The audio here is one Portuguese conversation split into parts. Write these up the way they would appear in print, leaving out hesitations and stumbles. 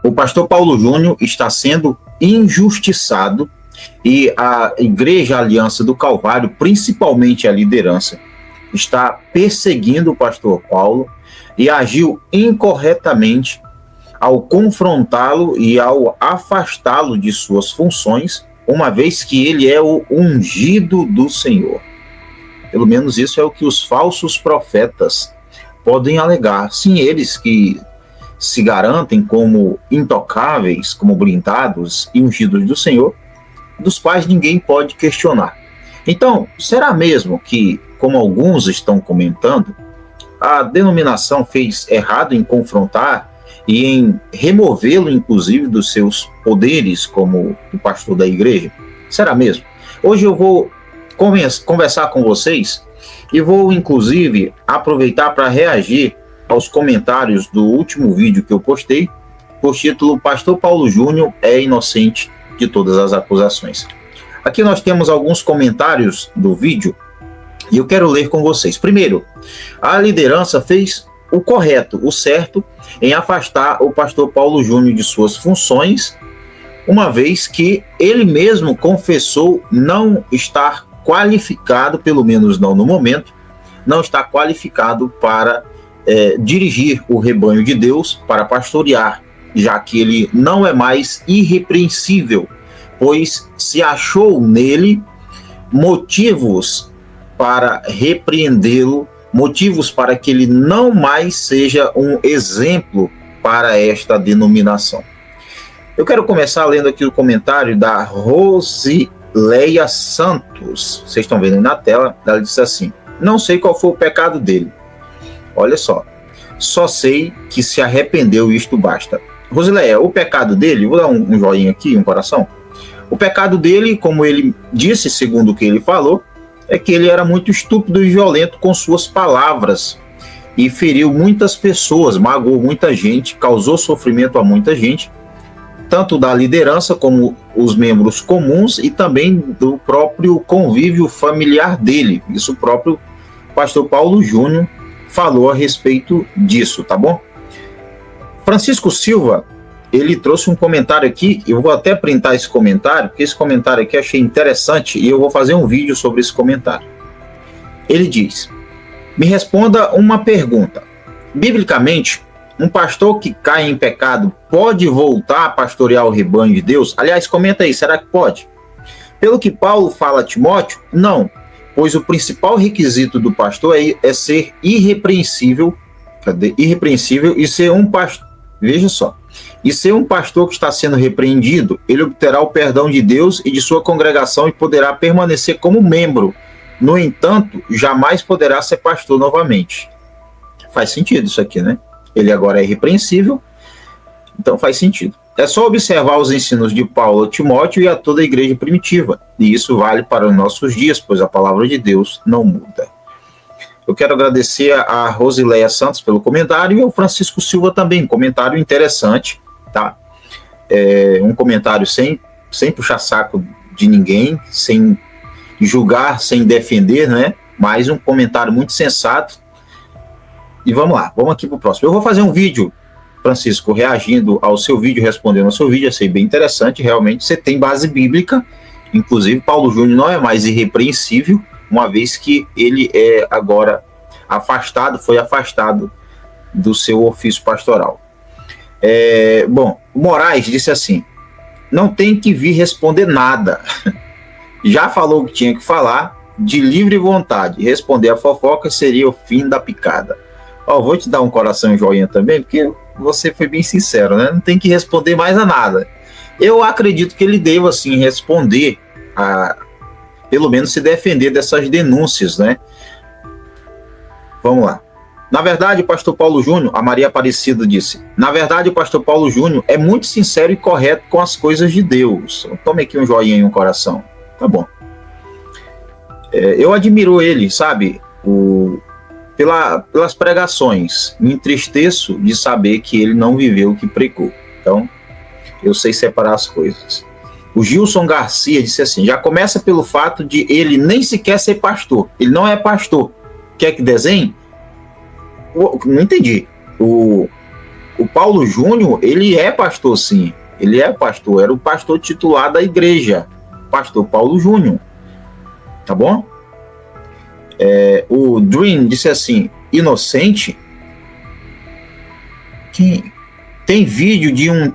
o pastor Paulo Júnior está sendo injustiçado e a Igreja Aliança do Calvário, principalmente a liderança, está perseguindo o pastor Paulo e agiu incorretamente ao confrontá-lo e ao afastá-lo de suas funções, uma vez que ele é o ungido do Senhor. Pelo menos isso é o que os falsos profetas podem alegar. Sim, eles que se garantem como intocáveis, como blindados e ungidos do Senhor, dos quais ninguém pode questionar. Então, será mesmo que, como alguns estão comentando, a denominação fez errado em confrontar e em removê-lo, inclusive, dos seus poderes como o pastor da igreja? Será mesmo? Hoje eu vou conversar com vocês e vou, inclusive, aproveitar para reagir aos comentários do último vídeo que eu postei, por título Pastor Paulo Júnior é inocente de todas as acusações. Aqui nós temos alguns comentários do vídeo e eu quero ler com vocês. Primeiro, a liderança fez o correto, o certo, em afastar o pastor Paulo Júnior de suas funções, uma vez que ele mesmo confessou não estar qualificado, pelo menos não no momento, não está qualificado para dirigir o rebanho de Deus, para pastorear, já que ele não é mais irrepreensível, pois se achou nele motivos para repreendê-lo, motivos para que ele não mais seja um exemplo para esta denominação. Eu quero começar lendo aqui o comentário da Rosileia Santos. Vocês estão vendo na tela, ela disse assim: não sei qual foi o pecado dele. Olha só sei que se arrependeu e isto basta. Rosileia, o pecado dele, vou dar um joinha aqui, um coração. O pecado dele, como ele disse, segundo o que ele falou, é que ele era muito estúpido e violento com suas palavras e feriu muitas pessoas, magoou muita gente, causou sofrimento a muita gente, tanto da liderança como os membros comuns e também do próprio convívio familiar dele. Isso o próprio pastor Paulo Júnior falou a respeito disso, tá bom? Francisco Silva, ele trouxe um comentário aqui, eu vou até printar esse comentário, porque esse comentário aqui eu achei interessante e eu vou fazer um vídeo sobre esse comentário. Ele diz: me responda uma pergunta. Biblicamente, um pastor que cai em pecado pode voltar a pastorear o rebanho de Deus? Aliás, comenta aí, será que pode? Pelo que Paulo fala a Timóteo, não, pois o principal requisito do pastor é ser irrepreensível, e ser um pastor, veja só, e ser um pastor que está sendo repreendido, ele obterá o perdão de Deus e de sua congregação e poderá permanecer como membro. No entanto, jamais poderá ser pastor novamente. Faz sentido isso aqui, né? Ele agora é irrepreensível, então faz sentido. É só observar os ensinos de Paulo a Timóteo e a toda a igreja primitiva, e isso vale para os nossos dias, pois a palavra de Deus não muda. Eu quero agradecer a Rosileia Santos pelo comentário e ao Francisco Silva também, comentário interessante, tá? Um comentário sem puxar saco de ninguém, sem julgar, sem defender, né? Mas um comentário muito sensato. E vamos lá, vamos aqui para o próximo. Eu vou fazer um vídeo, Francisco, reagindo ao seu vídeo, respondendo ao seu vídeo. Achei bem interessante, realmente você tem base bíblica, inclusive Paulo Júnior não é mais irrepreensível, uma vez que ele é agora foi afastado do seu ofício pastoral. Bom, o Moraes disse assim: não tem que vir responder nada, já falou o que tinha que falar, de livre vontade, responder a fofoca seria o fim da picada. Vou te dar um coração e joinha também, porque você foi bem sincero, né? Não tem que responder mais a nada. Eu acredito que ele deva, sim, responder, pelo menos se defender dessas denúncias, né? Vamos lá. Na verdade, o pastor Paulo Júnior, a Maria Aparecida disse, na verdade, o pastor Paulo Júnior é muito sincero e correto com as coisas de Deus. Tome aqui um joinha e um coração. Tá bom. Eu admiro ele, sabe? Pelas pregações, me entristeço de saber que ele não viveu o que pregou. Então, eu sei separar as coisas. O Gilson Garcia disse assim: já começa pelo fato de ele nem sequer ser pastor. Ele não é pastor. Quer que desenhe? Não entendi. O Paulo Júnior, ele é pastor, sim. Ele é pastor, era o pastor titular da igreja, pastor Paulo Júnior. Tá bom? O Dream disse assim, inocente, que tem vídeo de um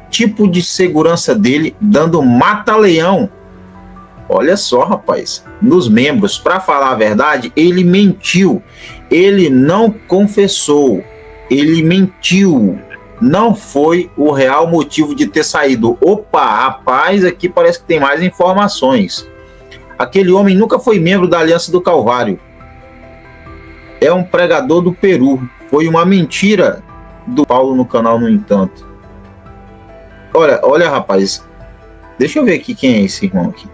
tipo de segurança dele dando mata-leão. Olha só, rapaz, nos membros. Para falar a verdade, ele mentiu. Ele não confessou. Ele mentiu. Não foi o real motivo de ter saído. Opa, rapaz, aqui parece que tem mais informações. Aquele homem nunca foi membro da Aliança do Calvário. É um pregador do Peru. Foi uma mentira do Paulo no canal, no entanto. Olha, rapaz. Deixa eu ver aqui quem é esse irmão aqui.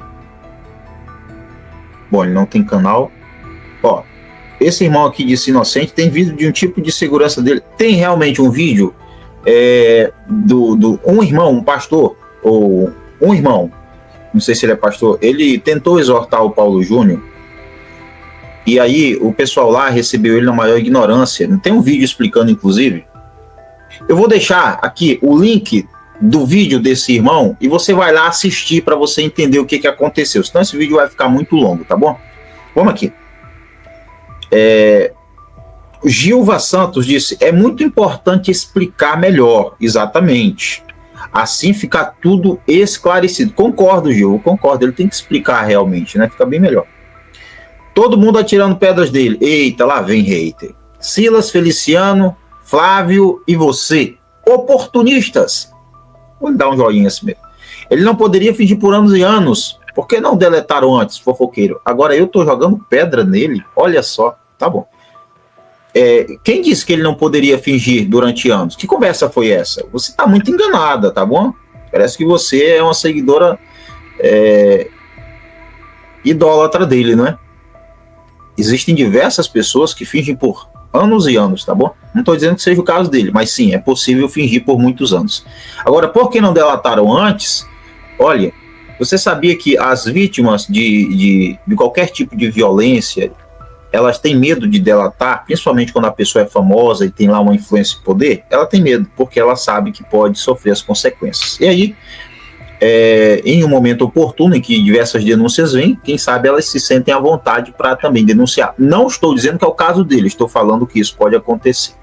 Bom, ele não tem canal. Ó, esse irmão aqui disse inocente, tem vídeo de um tipo de segurança dele. Tem realmente um vídeo um irmão, um pastor, ou um irmão, não sei se ele é pastor, ele tentou exortar o Paulo Júnior, e aí o pessoal lá recebeu ele na maior ignorância. Não tem um vídeo explicando, inclusive. Eu vou deixar aqui o link do vídeo desse irmão e você vai lá assistir para você entender o que aconteceu. Senão esse vídeo vai ficar muito longo, tá bom? Vamos aqui. Gilva Santos disse, é muito importante explicar melhor. Exatamente. Assim fica tudo esclarecido. Concordo, Gil, concordo. Ele tem que explicar realmente, né? Fica bem melhor. Todo mundo atirando pedras dele. Eita, lá vem hater. Silas, Feliciano, Flávio e você. Oportunistas. Vou dar um joinha assim mesmo. Ele não poderia fingir por anos e anos. Por que não deletaram antes, fofoqueiro? Agora eu tô jogando pedra nele? Olha só. Tá bom. Quem disse que ele não poderia fingir durante anos? Que conversa foi essa? Você tá muito enganada, tá bom? Parece que você é uma seguidora idólatra dele, não é? Existem diversas pessoas que fingem por anos e anos, tá bom? Não estou dizendo que seja o caso dele, mas sim, é possível fingir por muitos anos. Agora, por que não delataram antes? Olha, você sabia que as vítimas de qualquer tipo de violência, elas têm medo de delatar, principalmente quando a pessoa é famosa e tem lá uma influência e poder? Ela tem medo, porque ela sabe que pode sofrer as consequências. E aí, em um momento oportuno em que diversas denúncias vêm, quem sabe elas se sentem à vontade para também denunciar. Não estou dizendo que é o caso dele, estou falando que isso pode acontecer.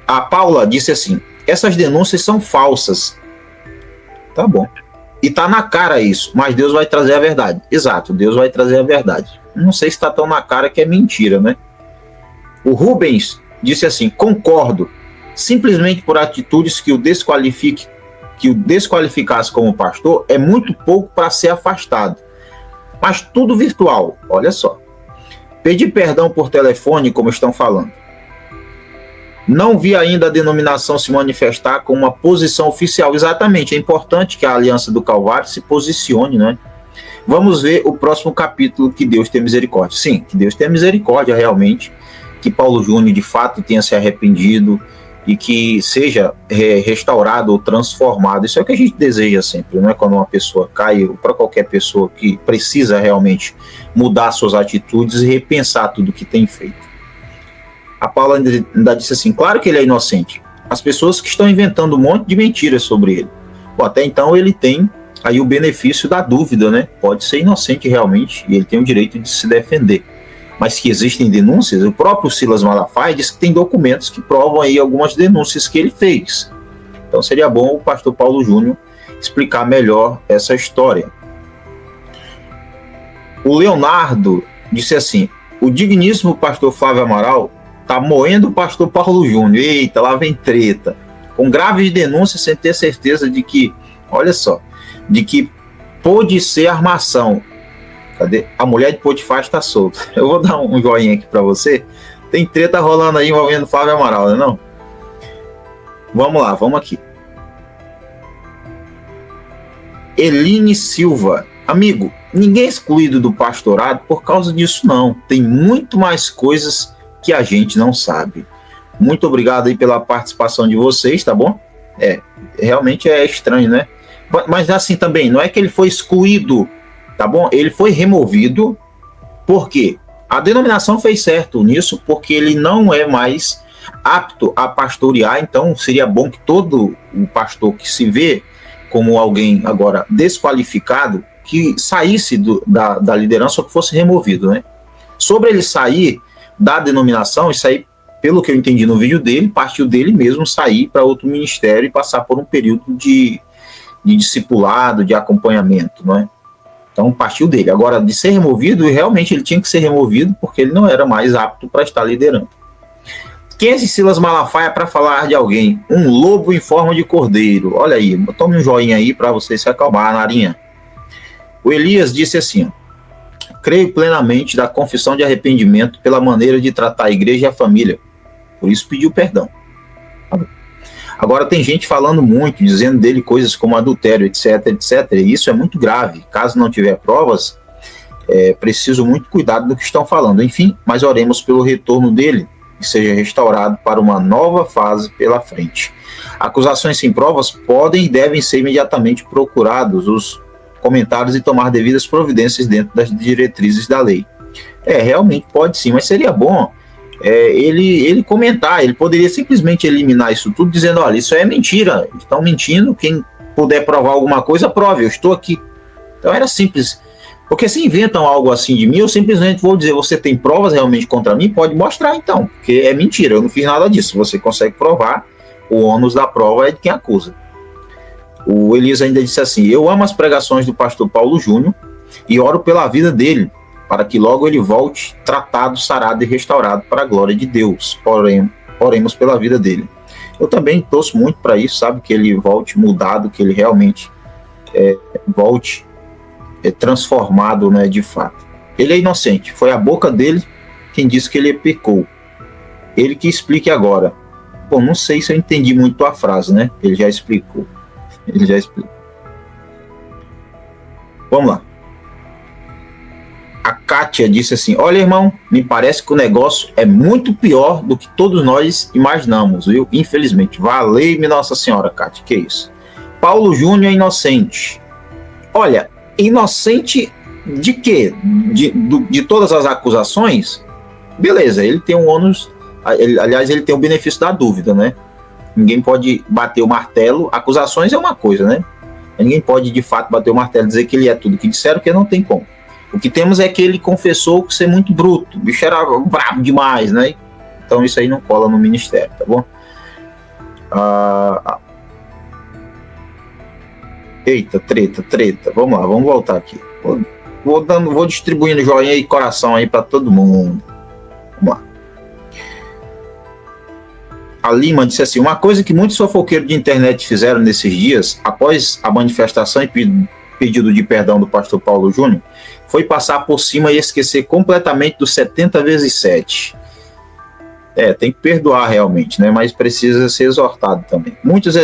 A Paula disse assim, essas denúncias são falsas. Tá bom. E tá na cara isso, mas Deus vai trazer a verdade. Exato, Deus vai trazer a verdade. Não sei se está tão na cara que é mentira, né? O Rubens disse assim, concordo, simplesmente por atitudes que o desqualificasse como pastor, é muito pouco para ser afastado. Mas tudo virtual, olha só. Pedir perdão por telefone, como estão falando. Não vi ainda a denominação se manifestar com uma posição oficial. Exatamente, é importante que a Aliança do Calvário se posicione, né? Vamos ver o próximo capítulo, que Deus tem misericórdia. Sim, que Deus tenha misericórdia realmente, que Paulo Júnior de fato tenha se arrependido e que seja restaurado ou transformado. Isso é o que a gente deseja sempre, não é? Quando uma pessoa cai, ou para qualquer pessoa que precisa realmente mudar suas atitudes e repensar tudo que tem feito. A Paula ainda disse assim, claro que ele é inocente. As pessoas que estão inventando um monte de mentiras sobre ele. Bom, até então ele tem aí o benefício da dúvida, né? Pode ser inocente realmente e ele tem o direito de se defender. Mas que existem denúncias, o próprio Silas Malafaia diz que tem documentos que provam aí algumas denúncias que ele fez. Então seria bom o pastor Paulo Júnior explicar melhor essa história. O Leonardo disse assim, o digníssimo pastor Flávio Amaral tá moendo o pastor Paulo Júnior. Eita, lá vem treta. Com graves denúncias sem ter certeza de que, olha só, de que pôde ser armação. Cadê? A mulher de Potifar está solta. Eu vou dar um joinha aqui para você. Tem treta rolando aí envolvendo Flávio Amaral, né, não? Vamos lá, vamos aqui. Eline Silva. Amigo, ninguém é excluído do pastorado por causa disso, não. Tem muito mais coisas que a gente não sabe. Muito obrigado aí pela participação de vocês, tá bom? Realmente é estranho, né? Mas assim também, não é que ele foi excluído, tá bom? Ele foi removido, por quê? A denominação fez certo nisso, porque ele não é mais apto a pastorear, então seria bom que todo o pastor que se vê como alguém agora desqualificado, que saísse da liderança ou que fosse removido, né? Sobre ele sair da denominação, isso aí, pelo que eu entendi no vídeo dele, partiu dele mesmo sair para outro ministério e passar por um período de discipulado, de acompanhamento, né? Então partiu dele. Agora, de ser removido, realmente ele tinha que ser removido porque ele não era mais apto para estar liderando. Quem é esse Silas Malafaia para falar de alguém? Um lobo em forma de cordeiro. Olha aí, tome um joinha aí para você se acalmar, Narinha. O Elias disse assim: creio plenamente da confissão de arrependimento pela maneira de tratar a igreja e a família. Por isso pediu perdão. Agora tem gente falando muito, dizendo dele coisas como adultério, etc, etc. E isso é muito grave. Caso não tiver provas, é preciso muito cuidado do que estão falando. Enfim, mas oremos pelo retorno dele e seja restaurado para uma nova fase pela frente. Acusações sem provas podem e devem ser imediatamente procurados os comentários e tomar devidas providências dentro das diretrizes da lei. Realmente pode sim, mas seria bom ele comentar. Ele poderia simplesmente eliminar isso tudo dizendo: olha, isso é mentira, estão mentindo, quem puder provar alguma coisa, prove, eu estou aqui. Então era simples. Porque se inventam algo assim de mim, eu simplesmente vou dizer: você tem provas realmente contra mim? Pode mostrar então, porque é mentira, eu não fiz nada disso. Se você consegue provar, o ônus da prova é de quem acusa. O Elias ainda disse assim: eu amo as pregações do pastor Paulo Júnior e oro pela vida dele, para que logo ele volte tratado, sarado e restaurado para a glória de Deus. Oremos pela vida dele. Eu também torço muito para isso, sabe, que ele volte mudado, que ele realmente volte transformado, né, de fato. Ele é inocente, foi a boca dele quem disse que ele pecou. Ele que explique agora. Bom, não sei se eu entendi muito a frase, né? Ele já explicou. Vamos lá. A Kátia disse assim: olha, irmão, me parece que o negócio é muito pior do que todos nós imaginamos, viu? Infelizmente. Valeu-me Nossa Senhora, Kátia, que isso? Paulo Júnior é inocente. Olha, inocente de quê? De todas as acusações? Beleza, ele tem um ônus, aliás, ele tem o benefício da dúvida, né? Ninguém pode bater o martelo. Acusações é uma coisa, né? Ninguém pode, de fato, bater o martelo e dizer que ele é tudo que disseram, porque não tem como. O que temos é que ele confessou ser muito bruto. O bicho era bravo demais, né? Então isso aí não cola no ministério, tá bom? Eita, treta. Vamos lá, vamos voltar aqui. Vou distribuindo joinha e coração aí para todo mundo. Vamos lá. A Lima disse assim: uma coisa que muitos fofoqueiros de internet fizeram nesses dias, após a manifestação e pedido de perdão do pastor Paulo Júnior, foi passar por cima e esquecer completamente dos 70 vezes 7. Tem que perdoar realmente, né? Mas precisa ser exortado também. Muitos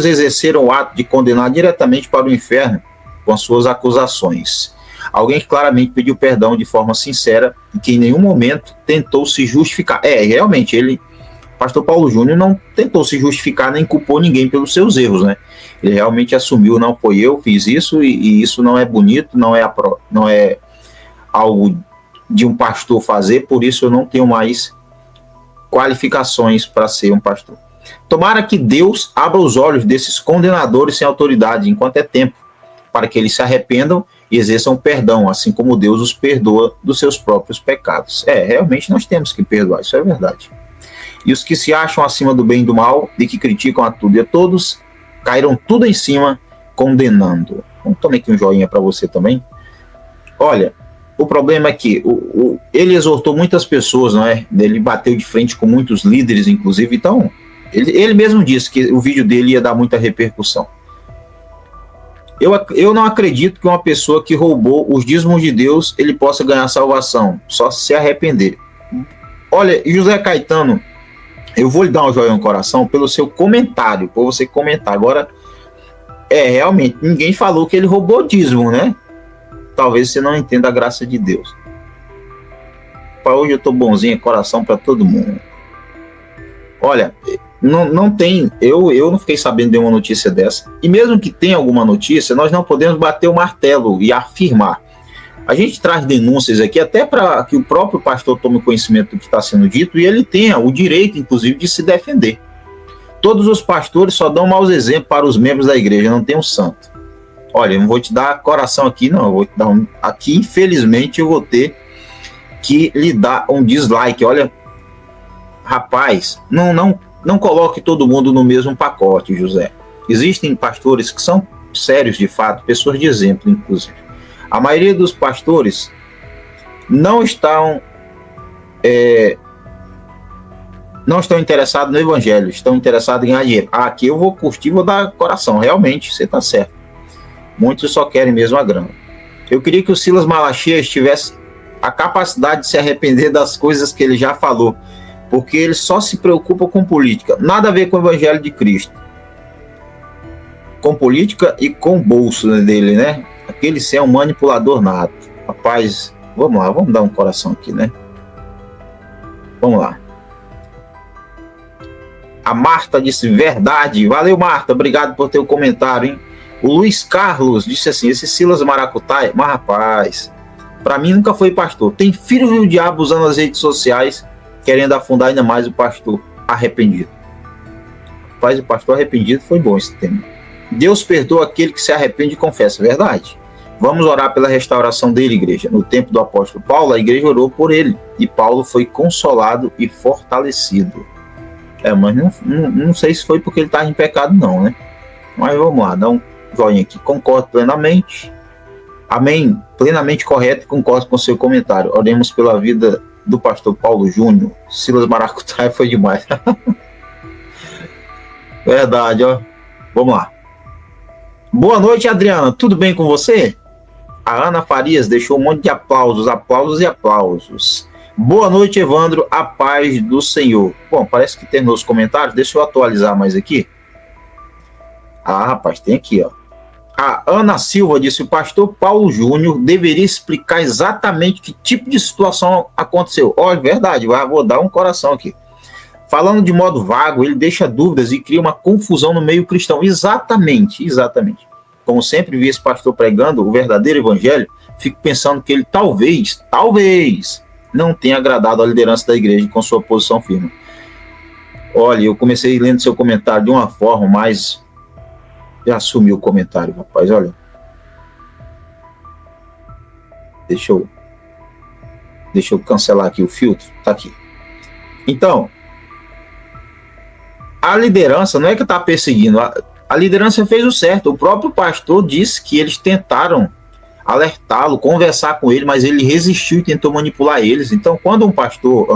exerceram o ato de condenar diretamente para o inferno com as suas acusações. Alguém que claramente pediu perdão de forma sincera e que em nenhum momento tentou se justificar. Realmente, pastor Paulo Júnior não tentou se justificar nem culpou ninguém pelos seus erros, né? Ele realmente assumiu: não foi eu, fiz isso e isso não é bonito, não é algo de um pastor fazer, por isso eu não tenho mais qualificações para ser um pastor. Tomara que Deus abra os olhos desses condenadores sem autoridade enquanto é tempo, para que eles se arrependam e exerçam perdão, assim como Deus os perdoa dos seus próprios pecados. Realmente nós temos que perdoar, isso é verdade. E os que se acham acima do bem e do mal e que criticam a tudo e a todos, caíram tudo em cima, condenando. Então, tome aqui um joinha para você também. Olha, o problema é que ele exortou muitas pessoas, não é? Ele bateu de frente com muitos líderes, inclusive. Então, ele mesmo disse que o vídeo dele ia dar muita repercussão. Eu não acredito que uma pessoa que roubou os dízimos de Deus, ele possa ganhar salvação, só se arrepender. Olha, José Caetano, eu vou lhe dar um joinha no coração pelo seu comentário, por você comentar. Agora, realmente, ninguém falou que ele roubou dízimo, né? Talvez você não entenda a graça de Deus. Para hoje eu tô bonzinho, coração para todo mundo. Olha, não tem, eu não fiquei sabendo de uma notícia dessa. E mesmo que tenha alguma notícia, nós não podemos bater o martelo e afirmar. A gente traz denúncias aqui até para que o próprio pastor tome conhecimento do que está sendo dito e ele tenha o direito, inclusive, de se defender. Todos os pastores só dão maus exemplos para os membros da igreja, não tem um santo. Olha, eu não vou te dar coração aqui, não. Eu vou te dar aqui, infelizmente, eu vou ter que lhe dar um dislike. Olha, rapaz, não coloque todo mundo no mesmo pacote, José. Existem pastores que são sérios, de fato, pessoas de exemplo, inclusive. A maioria dos pastores não estão interessados no evangelho, estão interessados em ganhar dinheiro. Aqui eu vou curtir, vou dar coração, realmente, você está certo. Muitos só querem mesmo a grana. Eu queria que o Silas Malaquias tivesse a capacidade de se arrepender das coisas que ele já falou, porque ele só se preocupa com política, nada a ver com o evangelho de Cristo. Com política e com o bolso dele, né? Aquele ser é um manipulador nato. Rapaz, vamos lá, vamos dar um coração aqui, né? Vamos lá. A Marta disse, verdade. Valeu, Marta, obrigado por teu comentário, hein? O Luiz Carlos disse assim, esse Silas Maracutaia, mas rapaz, para mim nunca foi pastor. Tem filho do diabo usando as redes sociais, querendo afundar ainda mais o pastor arrependido. Rapaz, o pastor arrependido foi bom esse tema. Deus perdoa aquele que se arrepende e confessa, verdade. Vamos orar pela restauração dele, igreja. No tempo do apóstolo Paulo, a igreja orou por ele, e Paulo foi consolado e fortalecido. Mas não sei se foi porque ele estava em pecado não, né? Mas vamos lá, dá um joinha aqui. Concordo plenamente. Amém. Plenamente correto e concordo com o seu comentário. Oremos pela vida do pastor Paulo Júnior. Silas Maracutaia foi demais. Verdade, ó. Vamos lá. Boa noite, Adriana. Tudo bem com você? A Ana Farias deixou um monte de aplausos, aplausos e aplausos. Boa noite, Evandro. A paz do Senhor. Bom, parece que terminou os comentários. Deixa eu atualizar mais aqui. Ah, rapaz, tem aqui, ó. A Ana Silva disse, o pastor Paulo Júnior deveria explicar exatamente que tipo de situação aconteceu. Olha, verdade, vou dar um coração aqui. Falando de modo vago, ele deixa dúvidas e cria uma confusão no meio cristão. Exatamente. Como sempre vi esse pastor pregando o verdadeiro evangelho, fico pensando que ele talvez, não tenha agradado a liderança da igreja com sua posição firme. Olha, eu comecei lendo seu comentário de uma forma, mas já sumiu o comentário, rapaz, olha. Deixa eu cancelar aqui o filtro, tá aqui. Então, a liderança não é que está perseguindo, a liderança fez o certo. O próprio pastor disse que eles tentaram alertá-lo, conversar com ele, mas ele resistiu e tentou manipular eles. Então, quando um pastor,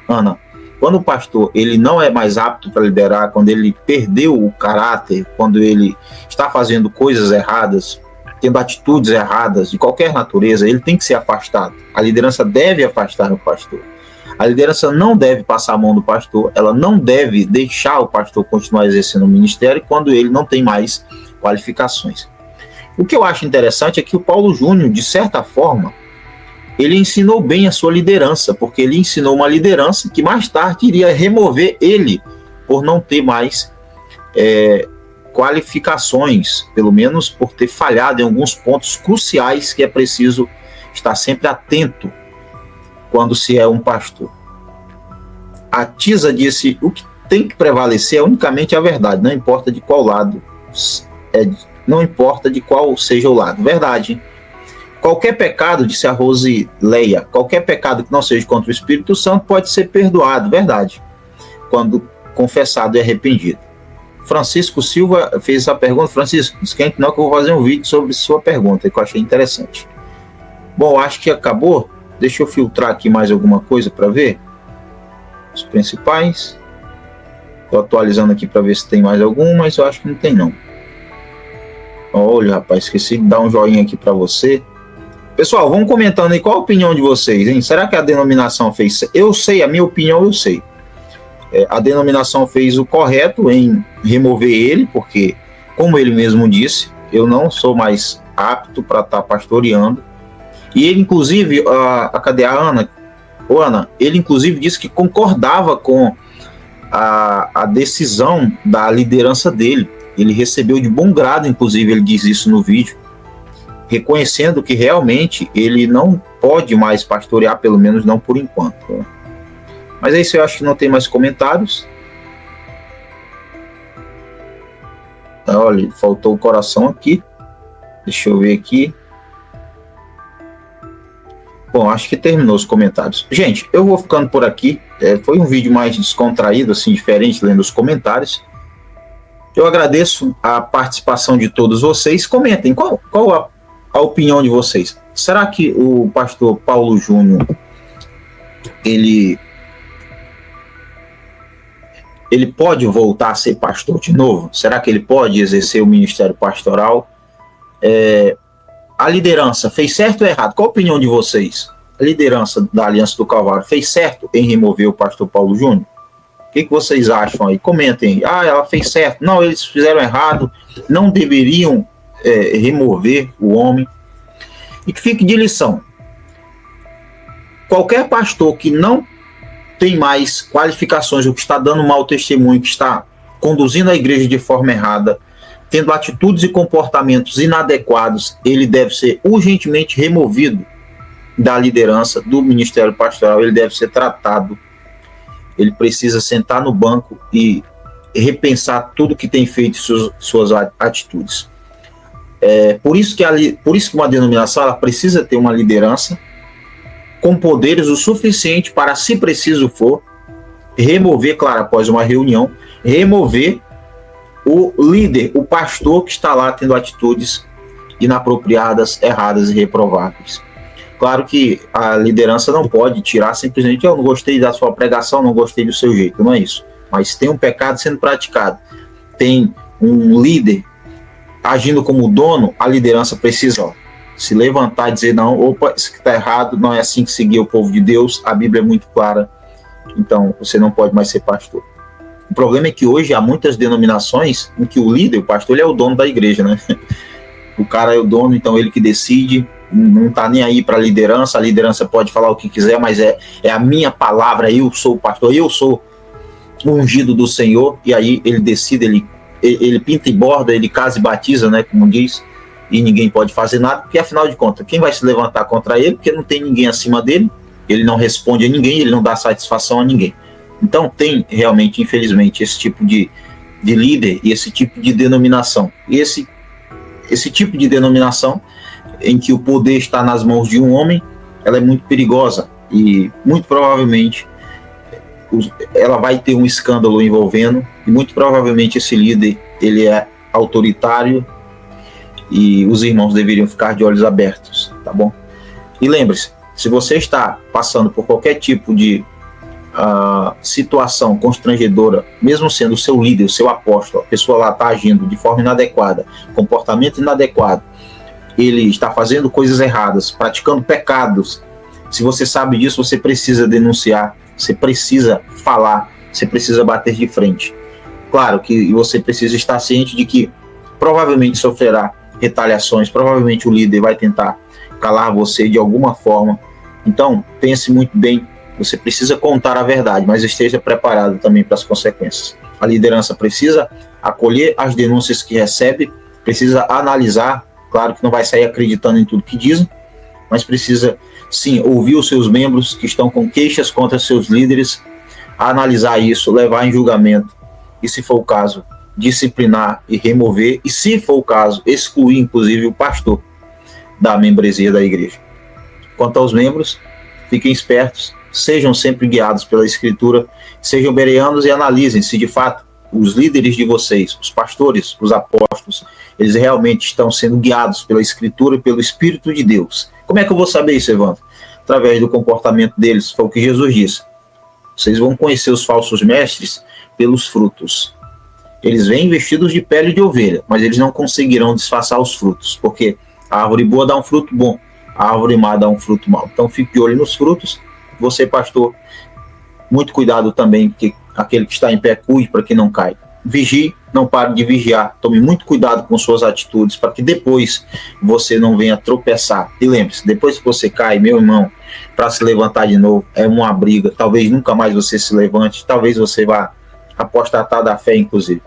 Ana, quando o pastor ele não é mais apto para liderar, quando ele perdeu o caráter, quando ele está fazendo coisas erradas, tendo atitudes erradas de qualquer natureza, ele tem que ser afastado. A liderança deve afastar o pastor. A liderança não deve passar a mão do pastor, ela não deve deixar o pastor continuar exercendo o ministério quando ele não tem mais qualificações. O que eu acho interessante é que o Paulo Júnior, de certa forma, ele ensinou bem a sua liderança, porque ele ensinou uma liderança que mais tarde iria remover ele por não ter mais qualificações, pelo menos por ter falhado em alguns pontos cruciais que é preciso estar sempre atento quando se é um pastor. A Tisa disse, o que tem que prevalecer é unicamente a verdade, não importa de qual lado, não importa de qual seja o lado. Verdade. Qualquer pecado, disse a Rosileia, qualquer pecado que não seja contra o Espírito Santo pode ser perdoado, verdade, quando confessado e arrependido. Francisco Silva fez essa pergunta. Francisco, esquente não que eu vou fazer um vídeo sobre sua pergunta, que eu achei interessante. Bom, acho que acabou. Deixa eu filtrar aqui mais alguma coisa para ver. Os principais. Estou atualizando aqui para ver se tem mais algum, mas eu acho que não tem não. Olha, rapaz, esqueci de dar um joinha aqui para você. Pessoal, vão comentando aí qual a opinião de vocês, hein? Será que a denominação fez... Eu sei, a minha opinião eu sei. A denominação fez o correto em remover ele, porque, como ele mesmo disse, eu não sou mais apto para estar pastoreando. E ele, inclusive, cadê a Ana? Ana, ele, inclusive, disse que concordava com a decisão da liderança dele. Ele recebeu de bom grado, inclusive, ele diz isso no vídeo. reconhecendo que realmente ele não pode mais pastorear, pelo menos não por enquanto, né? Mas é isso, eu acho que não tem mais comentários. Olha, faltou o coração aqui. Deixa eu ver aqui. Bom, acho que terminou os comentários. Gente, eu vou ficando por aqui. Foi um vídeo mais descontraído, assim, diferente, lendo os comentários. Eu agradeço a participação de todos vocês. Comentem, qual a opinião de vocês? Será que o pastor Paulo Júnior, ele pode voltar a ser pastor de novo? Será que ele pode exercer o ministério pastoral? A liderança fez certo ou errado? Qual a opinião de vocês? A liderança da Aliança do Calvário fez certo em remover o pastor Paulo Júnior? O que vocês acham aí? Comentem. Ela fez certo. Não, eles fizeram errado. Não deveriam remover o homem. E que fique de lição. Qualquer pastor que não tem mais qualificações, ou que está dando mau testemunho, que está conduzindo a igreja de forma errada, tendo atitudes e comportamentos inadequados, ele deve ser urgentemente removido da liderança do ministério pastoral. Ele deve ser tratado. Ele precisa sentar no banco e repensar tudo que tem feito, suas atitudes. Por isso que uma denominação ela precisa ter uma liderança com poderes o suficiente para, se preciso for, remover, claro, após uma reunião, remover o líder, o pastor que está lá tendo atitudes inapropriadas, erradas e reprováveis. Claro que a liderança não pode tirar simplesmente: eu não gostei da sua pregação, não gostei do seu jeito, não é isso. Mas tem um pecado sendo praticado, tem um líder agindo como dono, a liderança precisa se levantar e dizer: não, opa, isso que está errado, não é assim que seguir o povo de Deus, a Bíblia é muito clara, então você não pode mais ser pastor. O problema é que hoje há muitas denominações em que o líder, o pastor, ele é o dono da igreja, né? O cara é o dono, então ele que decide, não está nem aí para a liderança pode falar o que quiser, mas é a minha palavra, eu sou o pastor, eu sou o ungido do Senhor, e aí ele decide, ele pinta e borda, ele casa e batiza, né, como diz, e ninguém pode fazer nada, porque afinal de contas, quem vai se levantar contra ele? Porque não tem ninguém acima dele, ele não responde a ninguém, ele não dá satisfação a ninguém. Então tem realmente, infelizmente, esse tipo de líder e esse tipo de denominação. E esse tipo de denominação em que o poder está nas mãos de um homem, ela é muito perigosa e muito provavelmente ela vai ter um escândalo envolvendo, e muito provavelmente esse líder, ele é autoritário, e os irmãos deveriam ficar de olhos abertos, tá bom? E lembre-se, se você está passando por qualquer tipo de situação constrangedora, mesmo sendo o seu líder, o seu apóstolo, a pessoa lá está agindo de forma inadequada, comportamento inadequado, ele está fazendo coisas erradas, praticando pecados, se você sabe disso, você precisa denunciar, você precisa falar, você precisa bater de frente. Claro que você precisa estar ciente de que provavelmente sofrerá retaliações, provavelmente o líder vai tentar calar você de alguma forma. Então, pense muito bem, você precisa contar a verdade, mas esteja preparado também para as consequências. A liderança precisa acolher as denúncias que recebe, precisa analisar, claro que não vai sair acreditando em tudo que dizem, mas precisa sim ouvir os seus membros que estão com queixas contra seus líderes, analisar isso, levar em julgamento e, se for o caso, disciplinar e remover, e, se for o caso, excluir inclusive o pastor da membresia da igreja. Quanto aos membros, fiquem espertos, sejam sempre guiados pela Escritura, sejam bereanos e analisem se de fato os líderes de vocês, os pastores, os apóstolos, eles realmente estão sendo guiados pela Escritura e pelo Espírito de Deus. Como é que eu vou saber isso, Evandro? Através do comportamento deles, foi o que Jesus disse. Vocês vão conhecer os falsos mestres pelos frutos. Eles vêm vestidos de pele de ovelha, mas eles não conseguirão disfarçar os frutos, porque a árvore boa dá um fruto bom, a árvore má dá um fruto mau. Então fique de olho nos frutos. Você, pastor, muito cuidado também, porque aquele que está em pé, cuide para que não caia. Vigie, não pare de vigiar. Tome muito cuidado com suas atitudes, para que depois você não venha tropeçar. E lembre-se, depois que você cai, meu irmão, para se levantar de novo, é uma briga. Talvez nunca mais você se levante, talvez você vá apostatar da fé, inclusive.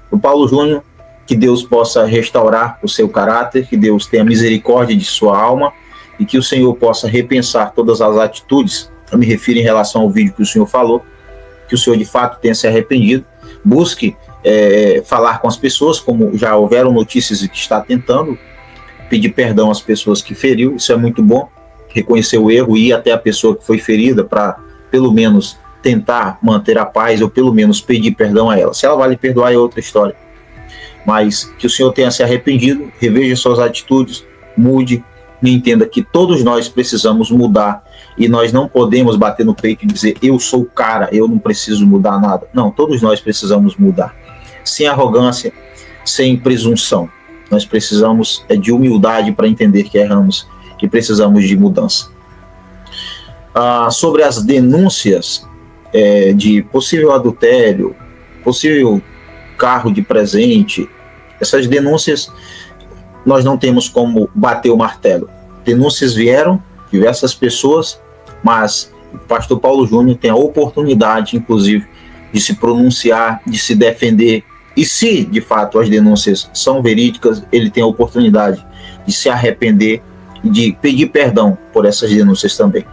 O Paulo Júnior, que Deus possa restaurar o seu caráter, que Deus tenha misericórdia de sua alma e que o Senhor possa repensar todas as atitudes. Eu me refiro em relação ao vídeo que o Senhor falou, que o Senhor de fato tenha se arrependido, busque falar com as pessoas, como já houveram notícias de que está tentando, pedir perdão às pessoas que feriu, isso é muito bom, reconhecer o erro e ir até a pessoa que foi ferida para, pelo menos, tentar manter a paz ou pelo menos pedir perdão a ela. Se ela vai lhe perdoar é outra história. Mas que o Senhor tenha se arrependido, reveja suas atitudes, mude e entenda que todos nós precisamos mudar e nós não podemos bater no peito e dizer eu sou o cara, eu não preciso mudar nada. Não, todos nós precisamos mudar. Sem arrogância, sem presunção. Nós precisamos de humildade para entender que erramos e precisamos de mudança. Sobre as denúncias de possível adultério, possível carro de presente, essas denúncias nós não temos como bater o martelo. Denúncias vieram, diversas pessoas, mas o pastor Paulo Júnior tem a oportunidade, inclusive, de se pronunciar, de se defender, e se de fato as denúncias são verídicas, ele tem a oportunidade de se arrepender e de pedir perdão por essas denúncias também.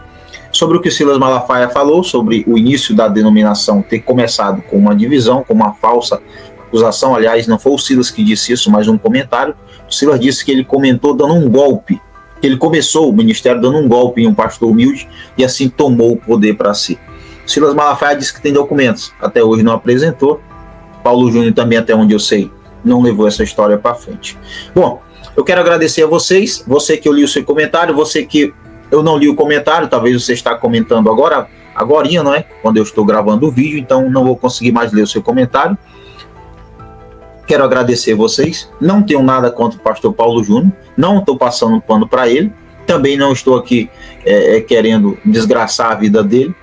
Sobre o que o Silas Malafaia falou, sobre o início da denominação ter começado com uma divisão, com uma falsa acusação, aliás, não foi o Silas que disse isso, mas um comentário. O Silas disse que ele comentou dando um golpe, que ele começou o ministério dando um golpe em um pastor humilde e assim tomou o poder para si. O Silas Malafaia disse que tem documentos, até hoje não apresentou. Paulo Júnior também, até onde eu sei, não levou essa história para frente. Bom, eu quero agradecer a vocês, você que eu li o seu comentário, você que eu não li o comentário, talvez você está comentando agorinha, não é? Quando eu estou gravando o vídeo, então não vou conseguir mais ler o seu comentário. Quero agradecer vocês, não tenho nada contra o pastor Paulo Júnior, não estou passando pano para ele, também não estou aqui querendo desgraçar a vida dele.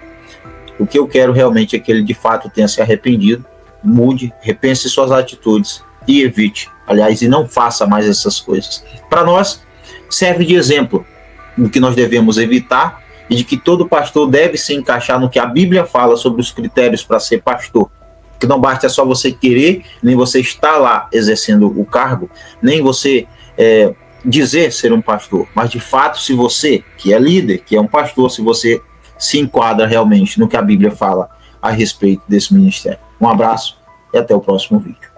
O que eu quero realmente é que ele de fato tenha se arrependido, mude, repense suas atitudes e evite, aliás, e não faça mais essas coisas. Para nós, serve de exemplo do que nós devemos evitar e de que todo pastor deve se encaixar no que a Bíblia fala sobre os critérios para ser pastor. Que não basta só você querer, nem você estar lá exercendo o cargo, nem você dizer ser um pastor, mas de fato, se você, que é líder, que é um pastor, se você se enquadra realmente no que a Bíblia fala a respeito desse ministério. Um abraço e até o próximo vídeo.